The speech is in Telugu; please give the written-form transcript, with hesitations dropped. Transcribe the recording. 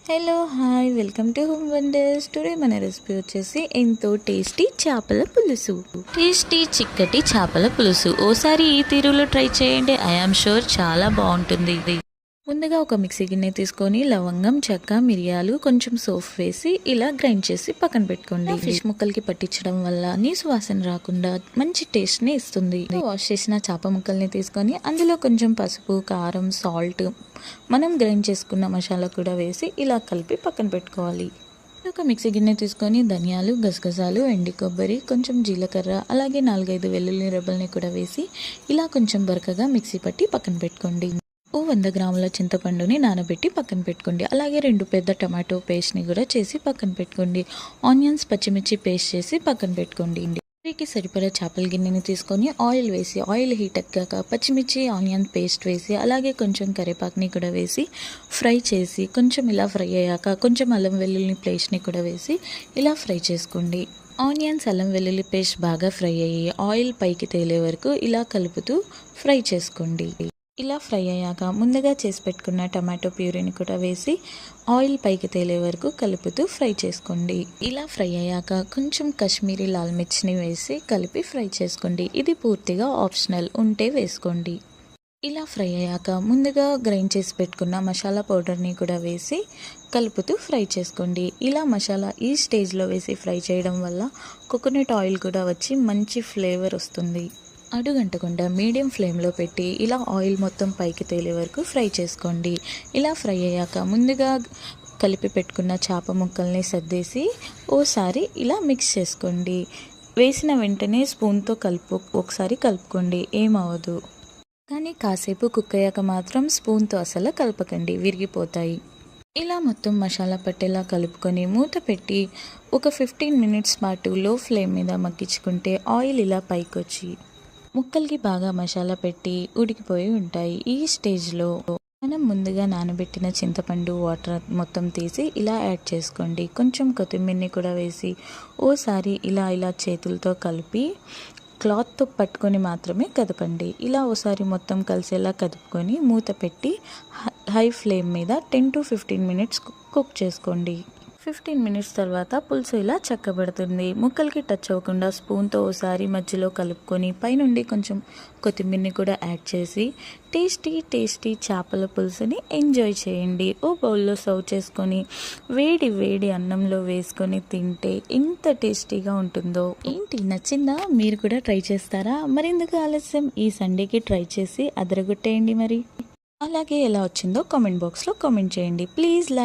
Hello hi welcome to home wonders. Today మన రెసిపీ వచ్చేసి ఎంతో టేస్టీ చేపల పులుసు. టేస్టీ చిక్కటి చేపల పులుసు ఓసారి ఈ తీరులో ట్రై చేయండి. ఐఆమ్ షూర్ చాలా బాగుంటుంది. ముందుగా ఒక మిక్సీ గిన్నె తీసుకొని లవంగం, చెక్క, మిరియాలు, కొంచెం సోప్ వేసి ఇలా గ్రైండ్ చేసి పక్కన పెట్టుకోండి. ఫిష్ ముక్కలకి పట్టించడం వల్ల నీసు వాసన రాకుండా మంచి టేస్ట్ని ఇస్తుంది. వాష్ చేసిన చేప ముక్కల్ని తీసుకొని అందులో కొంచెం పసుపు, కారం, సాల్ట్, మనం గ్రైండ్ చేసుకున్న మసాలా కూడా వేసి ఇలా కలిపి పక్కన పెట్టుకోవాలి. ఒక మిక్సీ గిన్నె తీసుకొని ధనియాలు, గసగసాలు, ఎండి కొబ్బరి, కొంచెం జీలకర్ర, అలాగే 4-5 వెల్లుల్లి రెబ్బల్ని కూడా వేసి ఇలా కొంచెం బరకగా మిక్సీ పట్టి పక్కన పెట్టుకోండి. 100 గ్రాముల చింతపండుని నానబెట్టి పక్కన పెట్టుకోండి. అలాగే 2 పెద్ద టమాటో పేస్ట్ని కూడా చేసి పక్కన పెట్టుకోండి. ఆనియన్స్, పచ్చిమిర్చి పేస్ట్ చేసి పక్కన పెట్టుకోండి. కర్రీకి సరిపడా చేపల గిన్నెని తీసుకొని ఆయిల్ వేసి, ఆయిల్ హీట్ ఎక్కాక పచ్చిమిర్చి, ఆనియన్ పేస్ట్ వేసి, అలాగే కొంచెం కరివేపాకుని కూడా వేసి ఫ్రై చేసి, కొంచెం ఇలా ఫ్రై అయ్యాక కొంచెం అల్లం వెల్లుల్లి పేస్ట్ని కూడా వేసి ఇలా ఫ్రై చేసుకోండి. ఆనియన్స్, అల్లం వెల్లుల్లి పేస్ట్ బాగా ఫ్రై అయ్యి ఆయిల్ పైకి తేలే వరకు ఇలా కలుపుతూ ఫ్రై చేసుకోండి. ఇలా ఫ్రై అయ్యాక ముందుగా చేసి పెట్టుకున్న టమాటో ప్యూరీని కూడా వేసి ఆయిల్ పైకి తేలే వరకు కలుపుతూ ఫ్రై చేసుకోండి. ఇలా ఫ్రై అయ్యాక కొంచెం కాశ్మీరీ లాల్ మిర్చిని వేసి కలిపి ఫ్రై చేసుకోండి. ఇది పూర్తిగా ఆప్షనల్, ఉంటే వేసుకోండి. ఇలా ఫ్రై అయ్యాక ముందుగా గ్రైండ్ చేసి పెట్టుకున్న మసాలా పౌడర్ని కూడా వేసి కలుపుతూ ఫ్రై చేసుకోండి. ఇలా మసాలా ఈ స్టేజ్లో వేసి ఫ్రై చేయడం వల్ల కోకోనట్ ఆయిల్ కూడా వచ్చి మంచి ఫ్లేవర్ వస్తుంది. అడుగంటకుండా మీడియం ఫ్లేమ్లో పెట్టి ఇలా ఆయిల్ మొత్తం పైకి తేలే వరకు ఫ్రై చేసుకోండి. ఇలా ఫ్రై అయ్యాక ముందుగా కలిపి పెట్టుకున్న చేప ముక్కల్ని సర్దేసి ఓసారి ఇలా మిక్స్ చేసుకోండి. వేసిన వెంటనే స్పూన్తో ఒకసారి కలుపుకోండి, ఏమవ్వదు. కానీ కాసేపు కుక్ అయ్యాక మాత్రం స్పూన్తో అసలు కలపకండి, విరిగిపోతాయి. ఇలా మొత్తం మసాలా పట్టేలా కలుపుకొని మూత పెట్టి ఒక 15 మినిట్స్ పాటు లో ఫ్లేమ్ మీద మగ్గించుకుంటే ఆయిల్ ఇలా పైకి వచ్చి ముక్కలకి బాగా మసాలా పెట్టి ఉడికిపోయి ఉంటాయి. ఈ స్టేజ్లో మనం ముందుగా నానబెట్టిన చింతపండు వాటర్ మొత్తం తీసి ఇలా యాడ్ చేసుకోండి. కొంచెం కొత్తిమీరని కూడా వేసి ఓసారి ఇలా చేతులతో కలిపి క్లాత్తో పట్టుకొని మాత్రమే కదపండి. ఇలా ఓసారి మొత్తం కలిసేలా కదుపుకొని మూత పెట్టి హై ఫ్లేమ్ మీద 10 to 15 మినిట్స్ కుక్ చేసుకోండి. 15 మినిట్స్ తర్వాత పులుసు ఇలా చక్కబడుతుంది. ముక్కలకి టచ్ అవ్వకుండా స్పూన్తో ఓసారి మధ్యలో కలుపుకొని పైనుండి కొంచెం కొత్తిమీరని కూడా యాడ్ చేసి టేస్టీ చేపల పులుసుని ఎంజాయ్ చేయండి. ఓ బౌల్లో సర్వ్ చేసుకొని వేడి వేడి అన్నంలో వేసుకొని తింటే ఎంత టేస్టీగా ఉంటుందో. ఏంటి, నచ్చిందా? మీరు కూడా ట్రై చేస్తారా? మరెందుకు ఆలస్యం, ఈ సండేకి ట్రై చేసి అదరగొట్టేయండి. మరి అలాగే ఎలా వచ్చిందో కామెంట్ బాక్స్లో కామెంట్ చేయండి. Please like